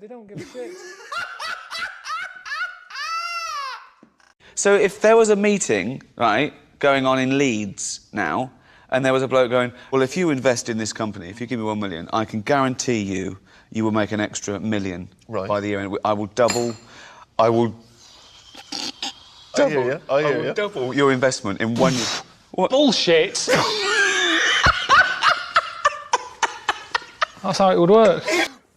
They don't give a shit. So if there was a meeting, right, going on in Leeds now, and there was a bloke going, well, if you invest in this company, if you give me 1 million, I can guarantee you will make an extra $1 million by the year, and I will double double your investment in 1 year. What? Bullshit! That's how it would work.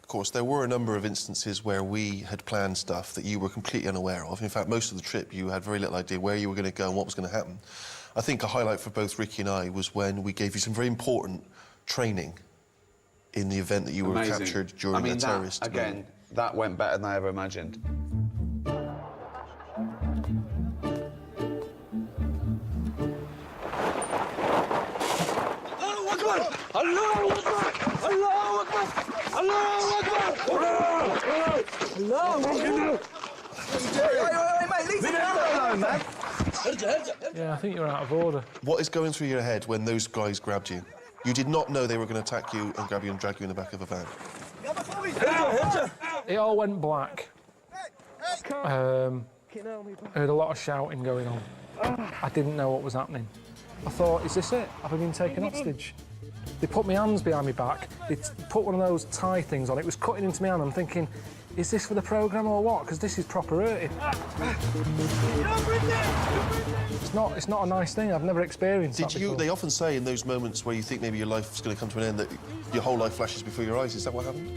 Of course, there were a number of instances where we had planned stuff that you were completely unaware of. In fact, most of the trip, you had very little idea where you were going to go and what was going to happen. I think a highlight for both Ricky and I was when we gave you some very important training in the event that you were captured during a terrorist event. Again, that went better than I ever imagined. Yeah, I think you're out of order. What is going through your head when those guys grabbed you? You did not know they were going to attack you and grab you and drag you in the back of a van. It all went black. I heard a lot of shouting going on. I didn't know what was happening. I thought, is this it? Have I been taken hostage? They put my hands behind my back. They put one of those tie things on. It was cutting into my hand. I'm thinking, is this for the programme or what? Because this is proper hurting. It's not a nice thing. I've never experienced that before. They often say in those moments where you think maybe your life's going to come to an end that your whole life flashes before your eyes. Is that what happened?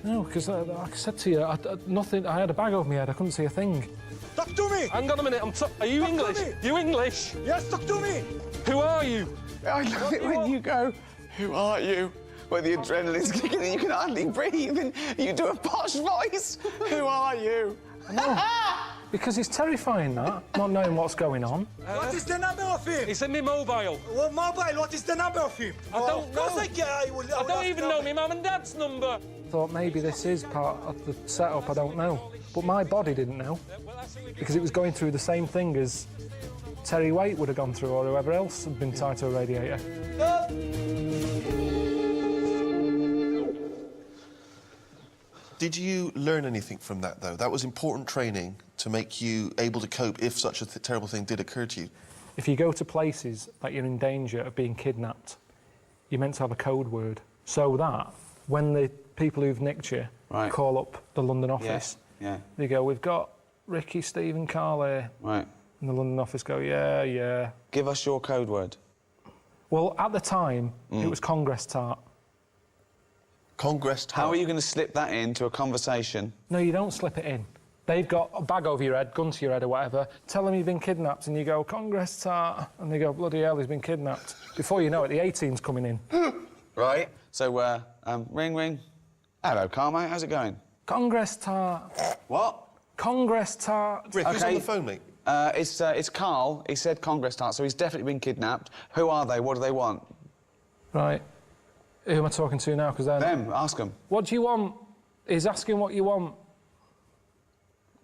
No, because like I said to you, nothing. I had a bag over my head. I couldn't see a thing. Talk to me! Hang on a minute. Are you English? You English? Yes, talk to me! Who are you? I love it when you go, who are you? Where the adrenaline's kicking and you can hardly breathe and you do a posh voice. Who are you? No, because it's terrifying, that, not knowing what's going on. What is the number of him? It's in my mobile. What mobile? What is the number of him? I don't know. Of course I don't even know my mum and dad's number. Thought maybe this is part of the setup, I don't know. But my body didn't know, because it was going through the same thing as Terry Waite would have gone through, or whoever else had been tied to a radiator. Did you learn anything from that, though? That was important training to make you able to cope if such a terrible thing did occur to you. If you go to places that you're in danger of being kidnapped, you're meant to have a code word. So that, when the people who've nicked you call up the London office, they go, we've got Ricky, Steve and Karl here. Right. And the London office go, yeah. Give us your code word. Well, at the time, it was Congress tart. Congress tart? How are you going to slip that into a conversation? No, you don't slip it in. They've got a bag over your head, gun to your head or whatever, tell them you've been kidnapped, and you go, Congress tart, and they go, bloody hell, he's been kidnapped. Before you know it, the A-team's coming in. Right. So, ring. Hello, Karl, mate, how's it going? Congress tart. What? Congress tart. Rick, who's on the phone, mate? It's Karl. He said Congress tart, so he's definitely been kidnapped. Who are they? What do they want? Right. Who am I talking to now? Because them. Ask them. What do you want? He's asking what you want.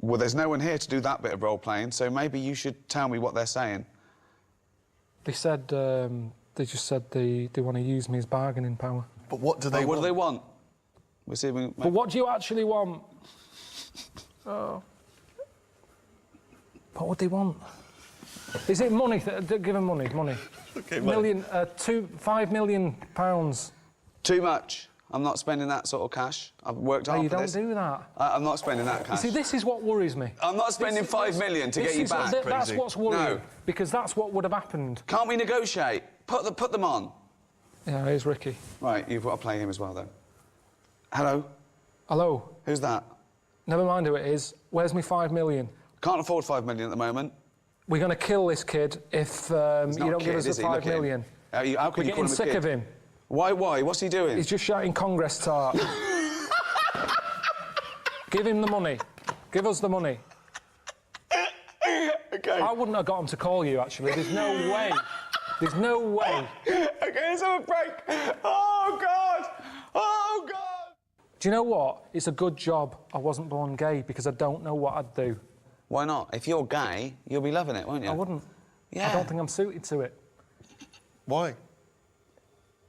Well, there's no one here to do that bit of role-playing, so maybe you should tell me what they're saying. They said, they just said they want to use me as bargaining power. But what do they want? What do they want? We'll see if we... But what do you actually want? Oh. What would they want? Is it money? Give them money. Okay, £5 million. Too much. I'm not spending that sort of cash. I've worked hard for this. You don't do that. I'm not spending that cash. You see, this is what worries me. I'm not spending $5 million to get you back. That's what's worrying. No. Because that's what would have happened. Can't we negotiate? Put them on. Yeah, here's Ricky. Right, you've got to play him as well, though. Hello? Hello? Who's that? Never mind who it is. Where's my $5 million? Can't afford $5 million at the moment. We're going to kill this kid if you don't give us the $5 million. How can We're you call getting him a sick kid? of him. Why? What's he doing? He's just shouting Congress tart. Give him the money. Give us the money. OK. I wouldn't have got him to call you, actually. There's no way. There's no way. OK, let's have a break. Oh, God. Oh, God. Do you know what? It's a good job I wasn't born gay, because I don't know what I'd do. Why not? If you're gay, you'll be loving it, won't you? I wouldn't. Yeah. I don't think I'm suited to it. Why?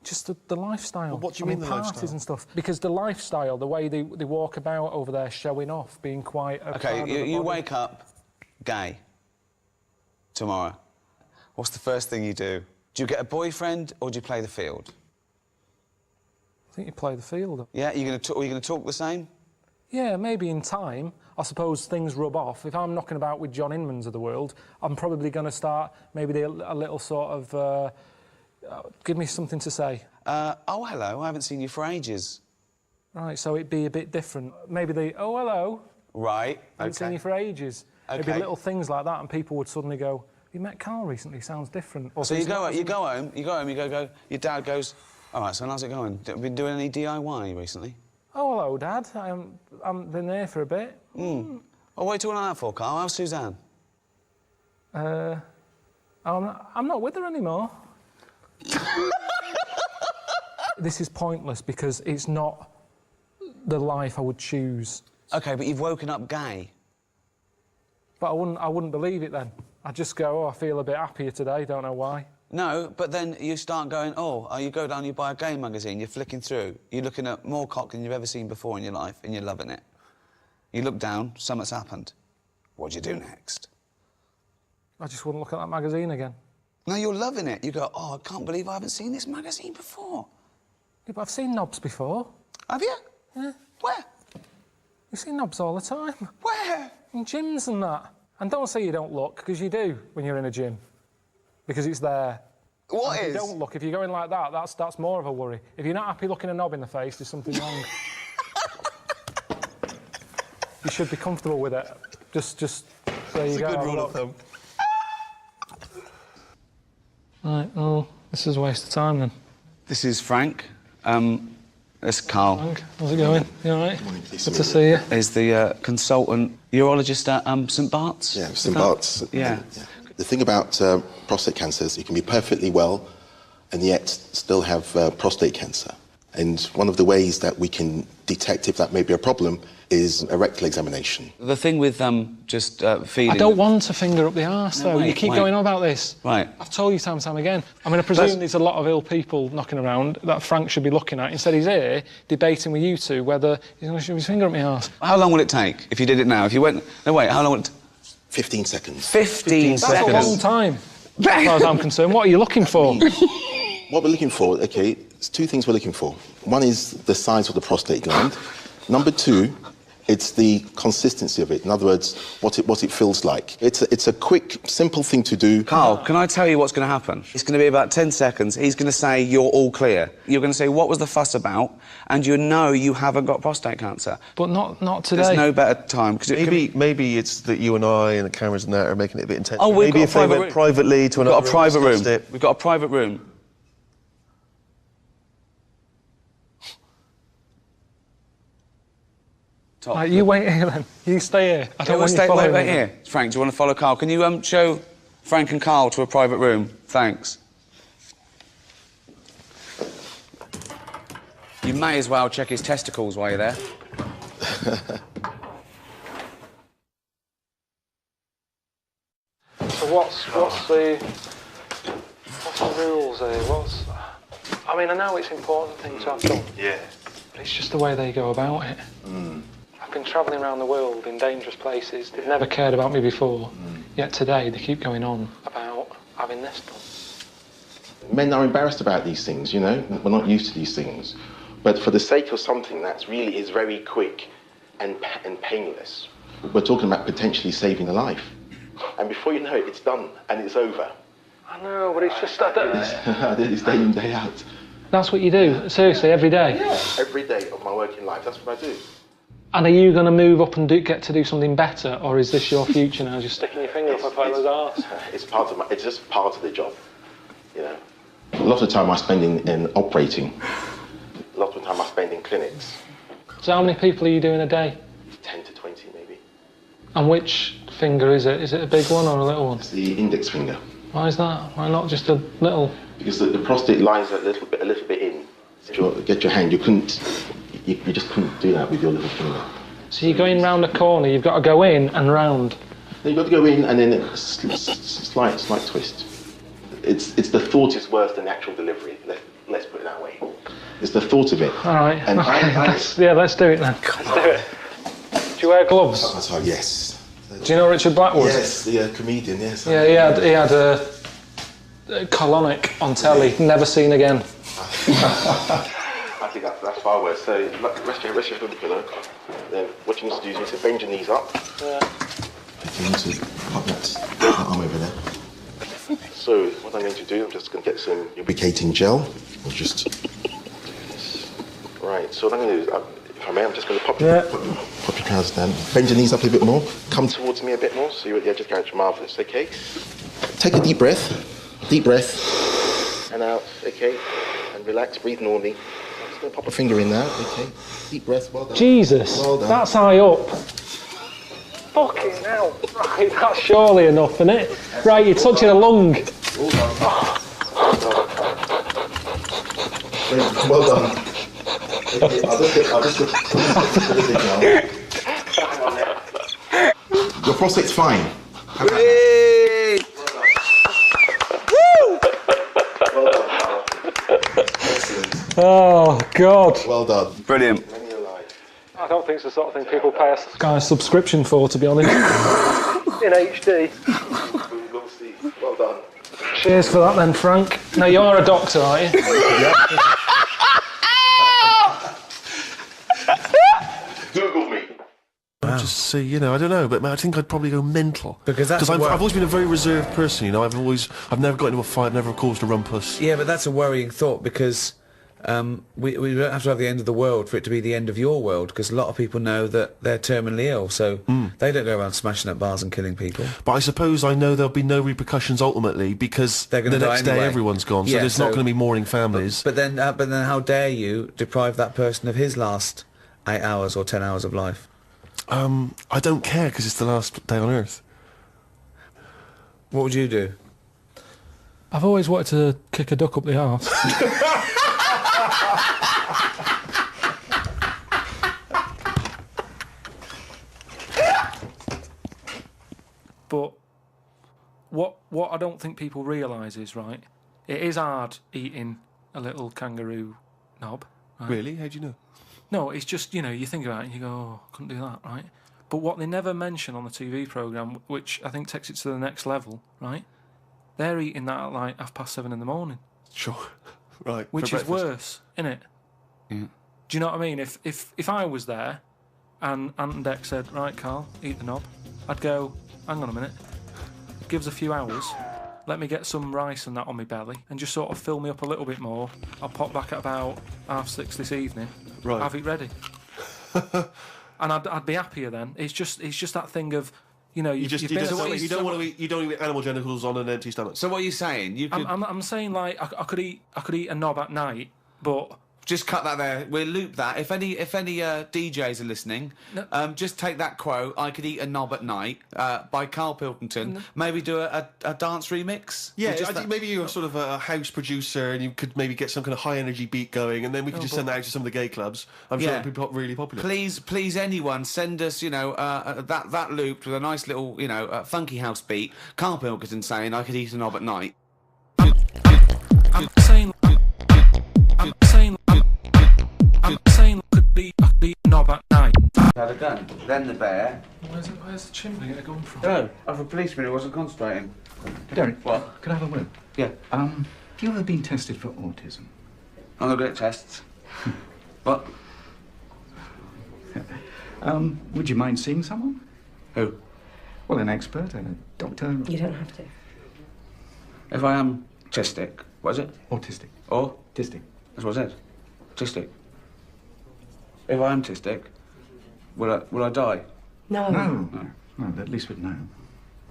Just the lifestyle. Well, what do you mean the parties lifestyle? and stuff. Because the lifestyle, the way they walk about over there, showing off, being quite. Okay, you wake up gay tomorrow. What's the first thing you do? Do you get a boyfriend or do you play the field? I think you play the field. Yeah, are you going to talk the same? Yeah, maybe in time. I suppose things rub off. If I'm knocking about with John Inmans of the world, I'm probably going to start maybe a little sort of. Give me something to say. Oh, hello, I haven't seen you for ages. Right, so it'd be a bit different. Maybe oh, hello. Right, I haven't seen you for ages. Okay. It'd be little things like that, and people would suddenly go, "You met Karl recently? Sounds different." Or So you go home, your dad goes, all right, so how's it going? Been doing any DIY recently? Oh, hello, Dad. I'm been there for a bit. Oh, what are you talking like that for, Karl? How's Suzanne? I'm not with her anymore. This is pointless because it's not the life I would choose. OK, but you've woken up gay. But I wouldn't believe it then. I'd just go, oh, I feel a bit happier today, don't know why. No, but then you start going, you go down, you buy a gay magazine, you're flicking through, you're looking at more cock than you've ever seen before in your life, and you're loving it. You look down, something's happened. What do you do next? I just wouldn't look at that magazine again. No, you're loving it. You go, I can't believe I haven't seen this magazine before. Yeah, but I've seen knobs before. Have you? Yeah. Where? You see knobs all the time. Where? In gyms and that. And don't say you don't look, because you do when you're in a gym. Because it's there. What If is? you don't look, if you're going like that, that's more of a worry. If you're not happy looking a knob in the face, there's something wrong. You should be comfortable with it. Just there you go. It's a good have a rule of look. thumb. Right, well, this is a waste of time then. This is Frank. That's Karl. Frank, how's it going? You all right? Good to see you. Is the consultant urologist at St Bart's? Yeah, St Bart's. Yeah. The thing about prostate cancer is you can be perfectly well and yet still have prostate cancer. And one of the ways that we can detect if that may be a problem is a rectal examination. The thing with just feeling... I don't want to finger up the arse, though. wait, You keep wait. going on about this. Right. I've told you time and time again. I mean, I presume there's a lot of ill people knocking around that Frank should be looking at. Instead, he's here debating with you two whether he's going to shove his finger up my arse. How long will it take if you did it now? If you went... No, wait, how long will it... 15 seconds. 15 That's seconds. a long time, as far as I'm concerned. What are you looking for? What we're looking for, OK, there's two things we're looking for. One is the size of the prostate gland. Number two, it's the consistency of it. In other words, what it feels like. It's a quick, simple thing to do. Karl, can I tell you what's going to happen? It's going to be about 10 seconds. He's going to say, you're all clear. You're going to say, what was the fuss about? And you know you haven't got prostate cancer. But not today. There's no better time. Maybe it's that you and I and the cameras and that are making it a bit intense. Oh, we've maybe got if a they private went room. privately to We've another got a private room. discussed it. We've got a private room. Top. Right, you wait here then. You stay here. I don't want you following wait me. here. Frank, do you want to follow Karl? Can you show Frank and Karl to a private room? Thanks. You may as well check his testicles while you're there. So what's the rules here? I mean, I know it's an important thing to have done. Yeah. But it's just the way they go about it. I've been travelling around the world in dangerous places. They've never cared about me before. Yet today they keep going on about having this done. Men are embarrassed about these things, you know? We're not used to these things. But for the sake of something that really is very quick and painless, we're talking about potentially saving a life. And before you know it, it's done and it's over. I know, but it's just that. It's day in, day out. That's what you do, seriously, every day? Yeah. Every day of my working life, that's what I do. And are you going to move up and get to do something better, or is this your future now, just sticking your finger up a fella's arse? It's just part of the job, you know. A lot of time I spend in operating. A lot of time I spend in clinics. So how many people are you doing a day? 10 to 20 maybe. And which finger is it? Is it a big one or a little one? It's the index finger. Why is that? Why not just a little? Because the prostate lies a little bit in. Get your hand, you just couldn't do that with your little finger. So you're going round a corner, you've got to go in and round. Then you've got to go in and then a slight twist. It's the thought is worse than the actual delivery. Let's put it that way. It's the thought of it. All right. And Okay. Let's do it then. Let's do it. Do you wear gloves? Oh, yes. Do you know Richard Blackwood? Yes, the comedian, yes. Yeah, he had a colonic on telly, never seen again. I think that's far worse. So rest your head on the pillow. Then what you need to do is you need to bend your knees up. Yeah. You need to pop that arm over there. So what I'm going to do, I'm just going to get some lubricating gel. Or just... Right, so what I'm going to do is, if I may, I'm just going to pop your trousers down. Bend your knees up a bit more. Come towards me a bit more, so you're at the edge of the couch. Marvellous, okay? Take a deep breath. Deep breath. And out, okay? And relax, breathe normally. I'm just going to pop a finger in there, okay? Deep breath, well done. Jesus, well done. that's high up. Fucking hell. Right, that's surely enough, isn't it? Right, you're touching a lung. Well done. Well done. Okay, I'll just Your prostate's fine. Hey! Well done. Excellent. Oh, God. Well done. Brilliant. Many alive. I don't think it's the sort of thing people pay a guy's subscription for, to be honest. In HD. Well done. Cheers for that then, Frank. Now, you're a doctor, aren't you? Google me. Just say, you know, I don't know, but I think I'd probably go mental. Because that's I've always been a very reserved person, you know. I've never got into a fight, never caused a rumpus. Yeah, but that's a worrying thought because we don't have to have the end of the world for it to be the end of your world, because a lot of people know that they're terminally ill, so they don't go around smashing up bars and killing people. But I suppose I know there'll be no repercussions ultimately because They're gonna the die next day anyway. everyone's gone, so Yeah, there's not going to be mourning families. But then how dare you deprive that person of his last 8 hours or 10 hours of life? I don't care because it's the last day on Earth. What would you do? I've always wanted to kick a duck up the arse. But what I don't think people realise is, right, it is hard eating a little kangaroo knob. Right? Really? How do you know? No, it's just, you know, you think about it and you go, oh, couldn't do that, right? But what they never mention on the TV programme, which I think takes it to the next level, right? They're eating that at like 7:30 in the morning. Sure. Right. Which for is breakfast. worse, innit? Yeah. Do you know what I mean? If I was there and Ant and Dec said, right, Carl, eat the knob, I'd go, hang on a minute, give us a few hours, let me get some rice and that on my belly and just sort of fill me up a little bit more. I'll pop back at about 6:30 this evening, Right. have it ready. And I'd be happier then. It's just that thing of, you know, you You don't want to eat animal genitals on an empty stomach. So what are you saying? You could I'm saying like I could eat a knob at night, but just cut that there. We'll loop that. If any DJs are listening, just take that quote. I could eat a knob at night by Karl Pilkington. Maybe do a dance remix. Yeah, Just I think maybe you're sort of a house producer and you could maybe get some kind of high energy beat going, and then we could just send that out to some of the gay clubs. I'm sure it'd be really popular. Please, anyone send us, that looped with a nice little, funky house beat. Karl Pilkington saying I could eat a knob at night. I'm saying could be a knob at night. Had a gun. Then the bear. Where's the chimney going to come from? No, of a policeman who wasn't concentrating. Derek, What? could I have a word? Yeah. Have you ever been tested for autism? I'm gonna get tests. What? Would you mind seeing someone? Who? Well, an expert, a doctor. You don't have to. If I am autistic, what is it? Autistic. Or? Autistic. That's what I said. Autistic. If I am autistic, will I die? No. No, at least we'd know.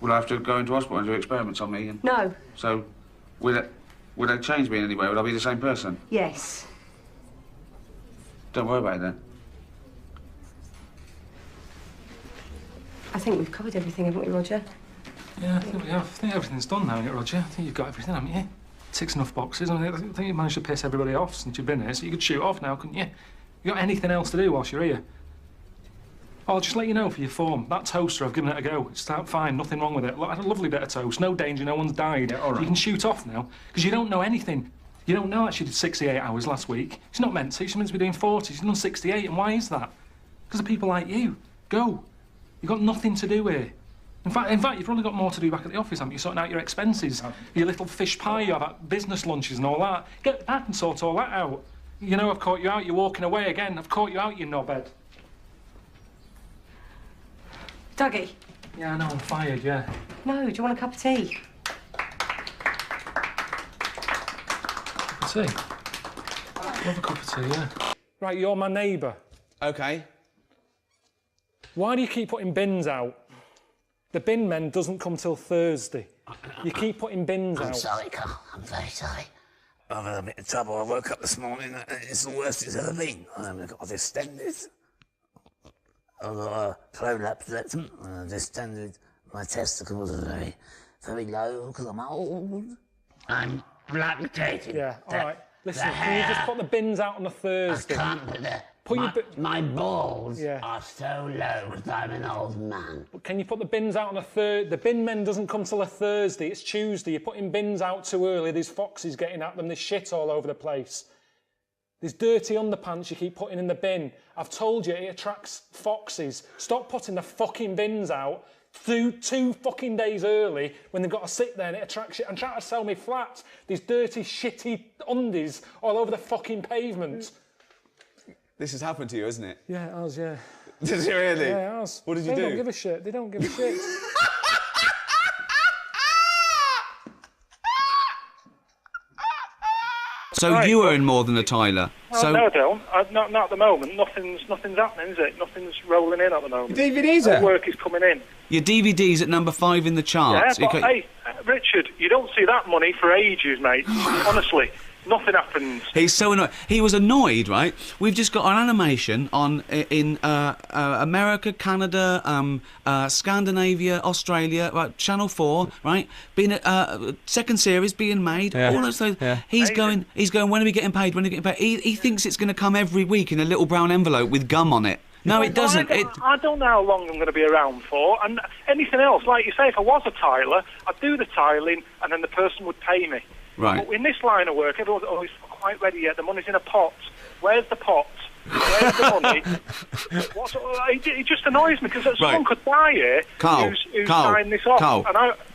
Will I have to go into hospital and do experiments on me? No. So, will they change me in any way? Will I be the same person? Yes. Don't worry about it then. I think we've covered everything, haven't we, Roger? Yeah, I think we have. I think everything's done now, isn't it, Roger? I think you've got everything, haven't you? Ticks enough boxes. I think you've managed to piss everybody off since you've been here, so you could shoot off now, couldn't you? You got anything else to do whilst you're here? I'll just let you know for your form. That toaster, I've given it a go. It's fine, nothing wrong with it. Look, I had a lovely bit of toast. No danger, no one's died. Yeah, all right. You can shoot off now, because you don't know anything. You don't know that she did 68 hours last week. She's not meant to. She's meant to be doing 40. She's done 68, and why is that? Because of people like you. Go. You've got nothing to do here. In fact, you've probably got more to do back at the office, haven't you? Sorting out your expenses, your little fish pie you have at business lunches and all that. Get back and sort all that out. You know I've caught you out, you're walking away again. I've caught you out, you knobhead. Dougie? Yeah, I know, I'm fired, yeah. No, do you want a cup of tea? Cup of tea? Love a cup of tea, yeah. Right, you're my neighbour. OK. Why do you keep putting bins out? The bin men doesn't come till Thursday. You keep putting bins out. I'm sorry, Carl. I'm very sorry. I've had a bit of trouble. I woke up this morning and it's the worst it's ever been. I've got distended. I've got a prolapse rectum and I distended. My testicles are very, very low because I'm old. I'm lactating. Yeah, all right. Listen, can you just put the bins out on a Thursday? I can't do that. Put My balls are so low because I'm an old man. Can you put the bins out on a Thursday? The bin men doesn't come till a Thursday. It's Tuesday. You're putting bins out too early. There's foxes getting at them. There's shit all over the place. There's dirty underpants you keep putting in the bin. I've told you it attracts foxes. Stop putting the fucking bins out two fucking days early when they've got to sit there and it attracts shit. I'm trying to sell me flats. These dirty, shitty undies all over the fucking pavement. This has happened to you, hasn't it? Yeah, it has, yeah. Did it really? Yeah, it has. What did you do? They don't give a shit. They don't give a shit. So you earn more than a Tyler. No, I don't. Not at the moment. Nothing's happening, is it? Nothing's rolling in at the moment. DVDs No work is coming in. Your DVD's at number 5 in the charts. Yeah, but hey, Richard, you don't see that money for ages, mate. Honestly. Nothing happens. He's so annoyed. He was annoyed, right? We've just got an animation in America, Canada, Scandinavia, Australia, right? Channel 4, right? Being second series being made. Yeah. All those things. Yeah. He's going. When are we getting paid? When are we getting paid? He thinks it's going to come every week in a little brown envelope with gum on it. No, it doesn't. I don't know how long I'm going to be around for. And anything else, like you say, if I was a tiler, I'd do the tiling and then the person would pay me. Right. But in this line of work, everyone's always quite ready yet. The money's in a pot. Where's the pot? Where's the money? It just annoys me because someone could die here who's signed this off. Carl,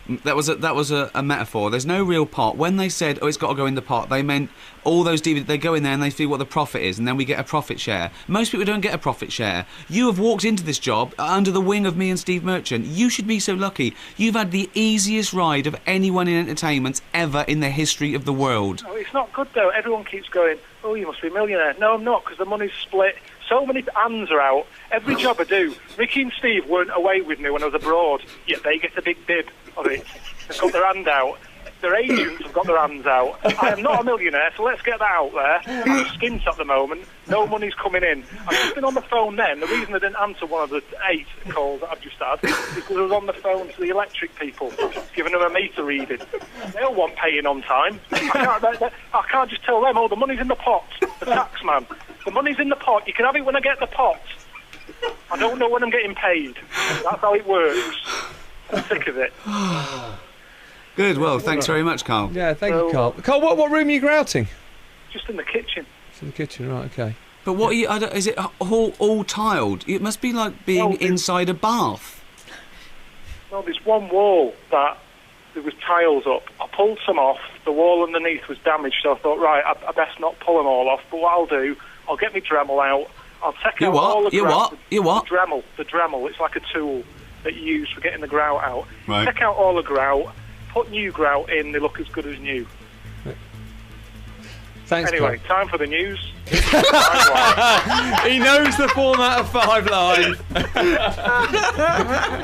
and that was a metaphor. There's no real pot. When they said, it's got to go in the pot, they meant all those DVDs, they go in there and they feel what the profit is, and then we get a profit share. Most people don't get a profit share. You have walked into this job under the wing of me and Steve Merchant. You should be so lucky. You've had the easiest ride of anyone in entertainment ever in the history of the world. No, it's not good, though. Everyone keeps going, oh, you must be a millionaire. No, I'm not, because the money's split. So many hands are out. Every job I do. Ricky and Steve weren't away with me when I was abroad, yet they get a big bib of it. They've got their hand out. Their agents have got their hands out. I am not a millionaire, so let's get that out there. I'm skint at the moment. No money's coming in. I've just been on the phone then. The reason I didn't answer one of the 8 calls that I've just had is because I was on the phone to the electric people, giving them a meter reading. They all want paying on time. I can't just tell them, oh, the money's in the pot. The tax man. The money's in the pot. You can have it when I get the pot. I don't know when I'm getting paid. That's how it works. I'm sick of it. Good, well, thanks very much, Carl. Yeah, thank you, Carl. Carl, what room are you grouting? Just in the kitchen. It's in the kitchen, right, okay. But what are you, is it all tiled? It must be like being inside a bath. No, there's one wall that there was tiles up. I pulled some off. The wall underneath was damaged, so I thought, right, I best not pull them all off. But what I'll do, I'll get my Dremel out. I'll take out all the grout. You what? The Dremel. It's like a tool that you use for getting the grout out. Right. Take out all the grout. Put new grout in, they look as good as new. Thanks, anyway, time for the news. He knows the format of 5 Live.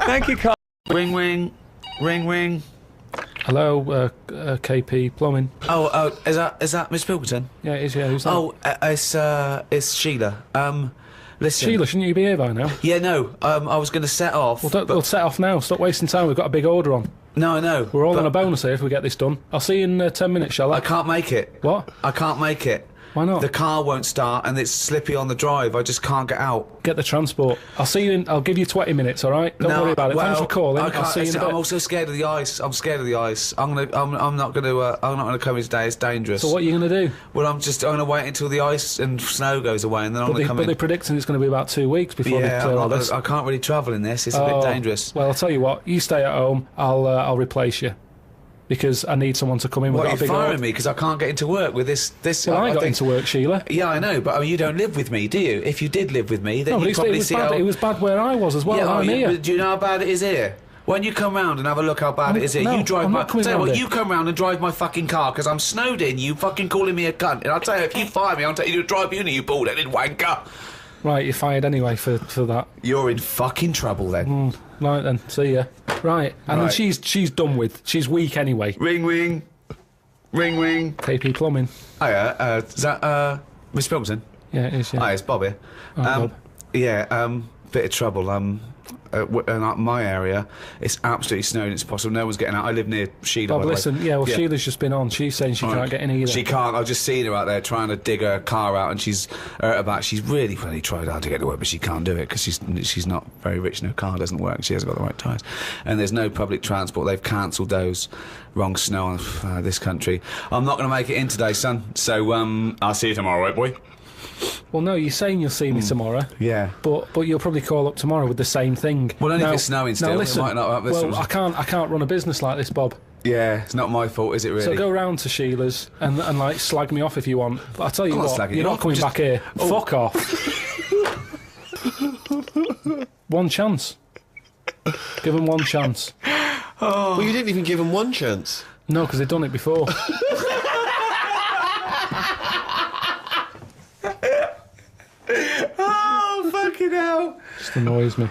Thank you, Carl. Ring, ring. Ring, ring. Hello, KP Plumbing. Oh, is that Miss Pilkington? Yeah, it is, yeah. Who's that? Oh, it's Sheila. Listen. Sheila, shouldn't you be here by now? Yeah, no, I was going to set off. We'll set off now. Stop wasting time. We've got a big order on. No, I know. We're all on a bonus here if we get this done. I'll see you in 10 minutes, shall I? I can't make it. What? I can't make it. Why not? The car won't start and it's slippy on the drive. I just can't get out. Get the transport. I'll see you in... I'll give you 20 minutes, all right? Don't worry about it. Thanks for calling. I'll see you in a bit. I'm also scared of the ice. I'm scared of the ice. I'm not gonna come in today. It's dangerous. So what are you going to do? Well, I'm gonna wait until the ice and snow goes away, and then I'm gonna come in. But they're predicting it's going to be about 2 weeks before they clear all this. I can't really travel in this. It's a bit dangerous. Well, I'll tell you what. You stay at home. I'll replace you. Because I need someone to come in. What, you're firing me because I can't get into work with this? Well, I got into work, Sheila. Yeah, I know, but you don't live with me, do you? If you did live with me, then you'd probably see it was bad where I was as well. Yeah, I'm here. Do you know how bad it is here? When you come round and have a look how bad it is here, you drive my... Tell you what, you come round and drive my fucking car because I'm snowed in, you fucking calling me a cunt. And I'll tell you, if you fire me, I'll take you to drive uni, you bald-headed wanker. Right, you're fired anyway for that. You're in fucking trouble then. Right then, see ya. Right, and then she's done with. She's weak anyway. Ring, ring. Ring, ring. KP Plumbing. Hiya, is that, Miss Pilkington? Yeah, it is, yeah. Hi, it's Bob here. Bob. Yeah, bit of trouble. In my area, it's absolutely snowed. It's possible no one's getting out. I live near Sheila. Bob, listen, Sheila's just been on. She's saying she can't get in either. She can't. I've just seen her out there trying to dig her car out, and she's about. She's really tried hard to get to work, but she can't do it because she's not very rich. And her car doesn't work. She hasn't got the right tyres, and there's no public transport. They've cancelled those. Wrong snow on this country. I'm not going to make it in today, son. So I'll see you tomorrow, right, boy? Well, no, you're saying you'll see me tomorrow. Yeah. But you'll probably call up tomorrow with the same thing. Well, only if it's snowing still. Now, listen, it might not well, I can't run a business like this, Bob. Yeah, it's not my fault, is it, really? So go round to Sheila's and like slag me off if you want. But I'll tell you what, you're not coming back here. Oh. Fuck off. One chance. Give them one chance. Well, you didn't even give them one chance. No, because they've done it before. Oh, fucking hell. Just annoys me.